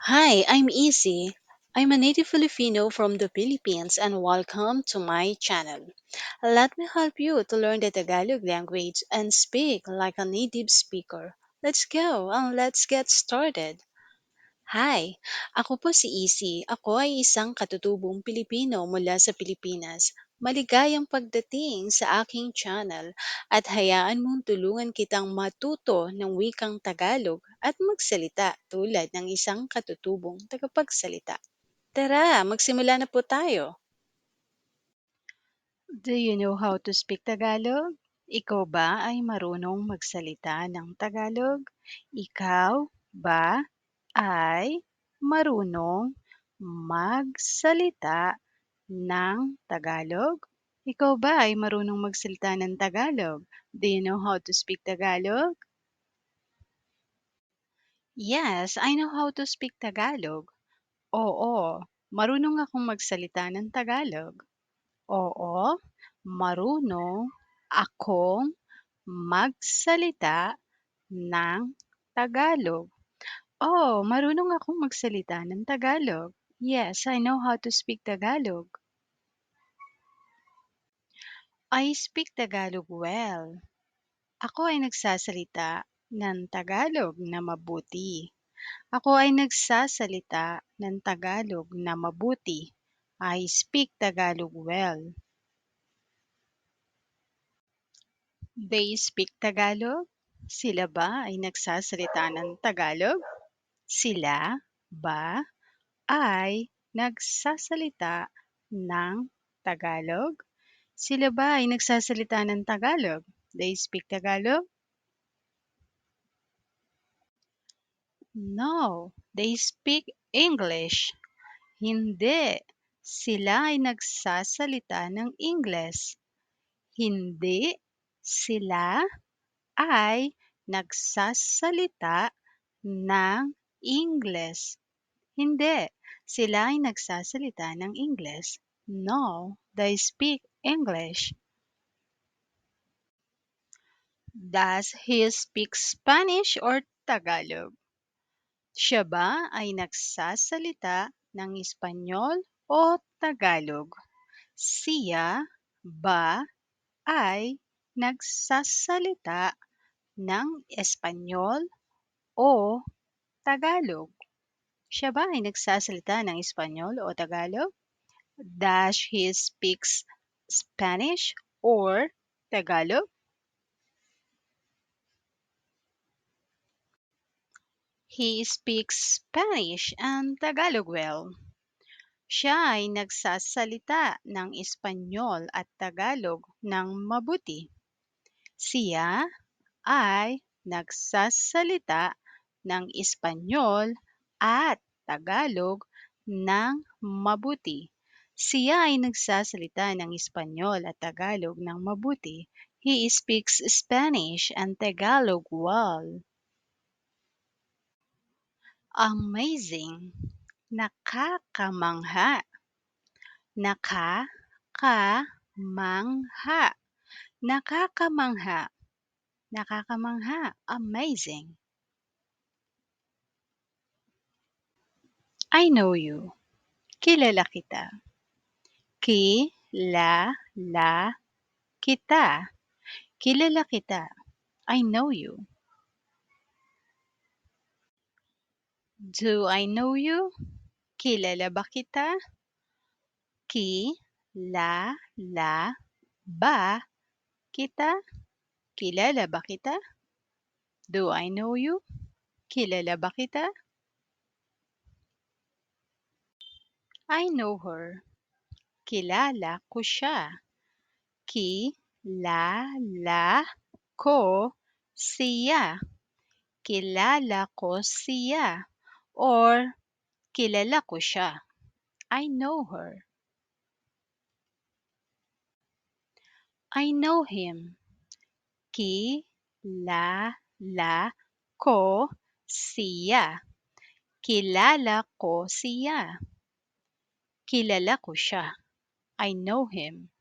Hi, I'm Easy. I'm a native Filipino from the Philippines and welcome to my channel. Let me help you to learn the Tagalog language and speak like a native speaker. Let's go and let's get started. Hi, ako po si Easy. Ako ay isang katutubong Pilipino mula sa Pilipinas. Maligayang pagdating sa aking channel at hayaan mong tulungan kitang matuto ng wikang Tagalog at magsalita tulad ng isang katutubong tagapagsalita. Tara, magsimula na po tayo. Do you know how to speak Tagalog? Ikaw ba ay marunong magsalita ng Tagalog? Ikaw ba ay marunong magsalita ng Tagalog? Ikaw ba ay marunong magsalita ng Tagalog? Do you know how to speak Tagalog? Yes, I know how to speak Tagalog. Oo, marunong akong magsalita ng Tagalog. Oo, marunong akong magsalita ng Tagalog. Oh, marunong akong magsalita ng Tagalog. Yes, I know how to speak Tagalog. I speak Tagalog well. Ako ay nagsasalita ng Tagalog na mabuti. Ako ay nagsasalita ng Tagalog na mabuti. I speak Tagalog well. They speak Tagalog? Sila ba ay nagsasalita ng Tagalog? Sila ba ay nagsasalita ng Tagalog? Sila ba ay nagsasalita ng Tagalog? They speak Tagalog? No, they speak English. Hindi. Sila ay nagsasalita ng Ingles. Hindi. Sila ay nagsasalita ng Ingles. Hindi. Sila ay nagsasalita ng Ingles. No, they speak English. Does he speak Spanish or Tagalog? Siya ba ay nagsasalita ng Espanyol o Tagalog? Siya ba ay nagsasalita ng Espanyol o Tagalog? Siya ba ay nagsasalita ng Espanyol o Tagalog? Does he speaks Spanish or Tagalog? He speaks Spanish and Tagalog well. Siya ay nagsasalita ng Espanyol at Tagalog ng mabuti. Siya ay nagsasalita ng Espanyol at Tagalog ng mabuti. Siya ay nagsasalita ng Espanyol at Tagalog ng mabuti. He speaks Spanish and Tagalog well. Amazing! Nakakamangha. Nakakamangha. Nakakamangha. Nakakamangha. Amazing. I know you. Kilala kita. Kilala kita. Kilala kita. I know you. Do I know you? Kilala ba kita? Kilala ba kita? Kilala ba kita? Do I know you? Kilala ba kita? I know her. Kilala ko siya. Kilala ko siya. Kilala ko siya. Or kilala ko siya. I know her. I know him. Kilala ko siya. Kilala ko siya. Kilala ko siya. I know him.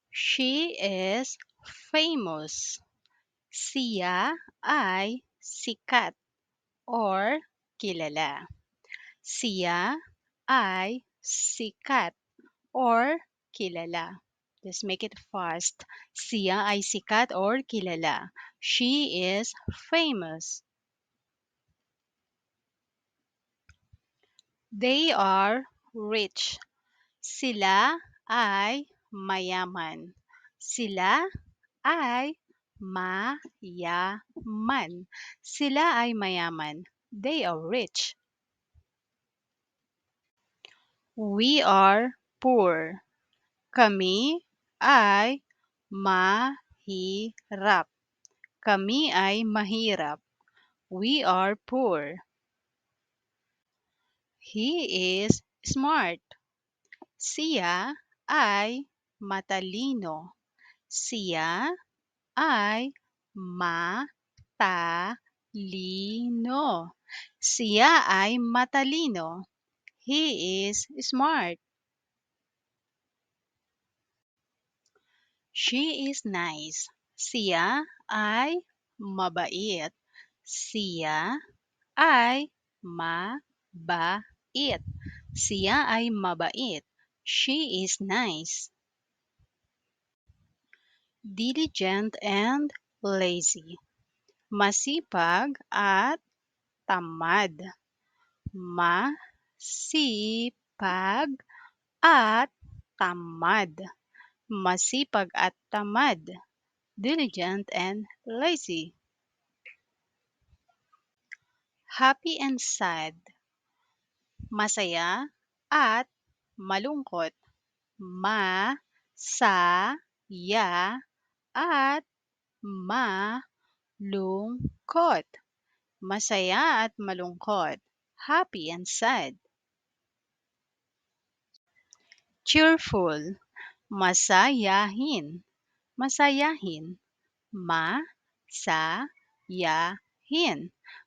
She is famous. Siya ay sikat or kilala. Siya ay sikat or kilala. Just make it fast. Siya ay sikat or kilala. She is famous. They are rich. Sila ay mayaman. Sila ay mayaman. Sila ay mayaman. They are rich. We are poor. Kami ay mahirap. Kami ay mahirap. We are poor. He is smart. Siya ay matalino. Siya ay matalino. Siya ay matalino. He is smart. She is nice. Siya ay mabait. Siya ay mabait. Siya ay mabait. She is nice. Diligent and lazy. Masipag at tamad. Masipag at tamad. Masipag at tamad. Diligent and lazy. Happy and sad. Masaya at malungkot. Masaya at malungkot. Masaya at malungkot. Happy and sad. Cheerful. Masayahin. Masayahin. Masayahin.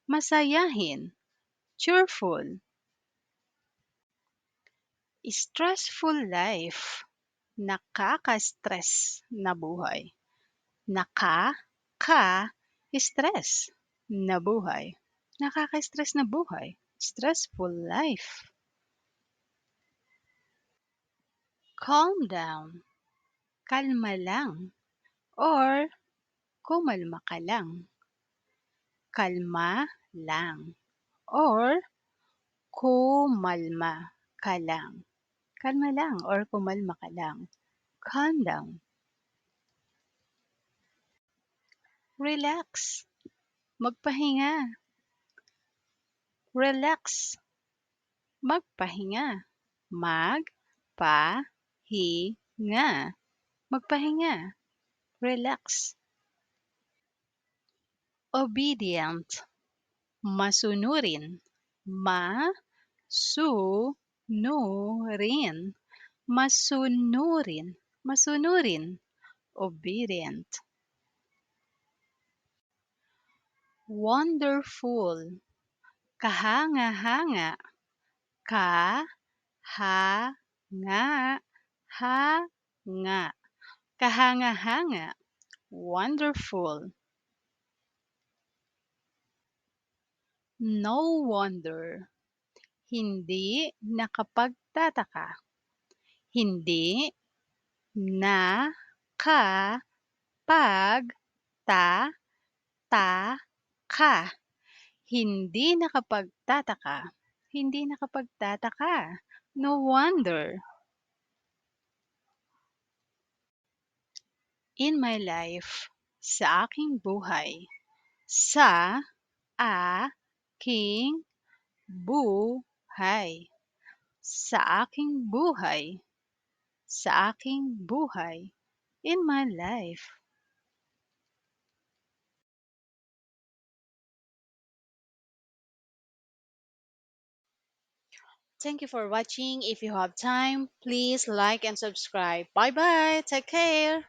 Masayahin. Cheerful. Stressful life. Nakaka-stress na buhay. Nakaka-stress na buhay. Nakaka-stress na buhay. Stressful life. Calm down. Kalma lang. Or kumalma ka lang. Kalma lang. Or kumalma ka lang. Kalma lang or kumalma ka lang. Calm down. Relax. Magpahinga. Relax. Magpahinga. Magpahinga. Magpahinga. Relax. Obedient. Masunurin. Masunurin. Masunurin. Masunurin. Obedient. Wonderful. Kahanga-hanga. Kahanga-hanga. Kahanga-hanga. Wonderful. No wonder. Hindi nakapagtataka. Hindi nakapagtataka. Hindi nakapagtataka. Hindi nakapagtataka. No wonder. In my life. Sa aking buhay. Sa aking buhay. Sa aking buhay. Sa aking buhay. In my life. Thank you for watching. If you have time, please like and subscribe. Bye bye. Take care.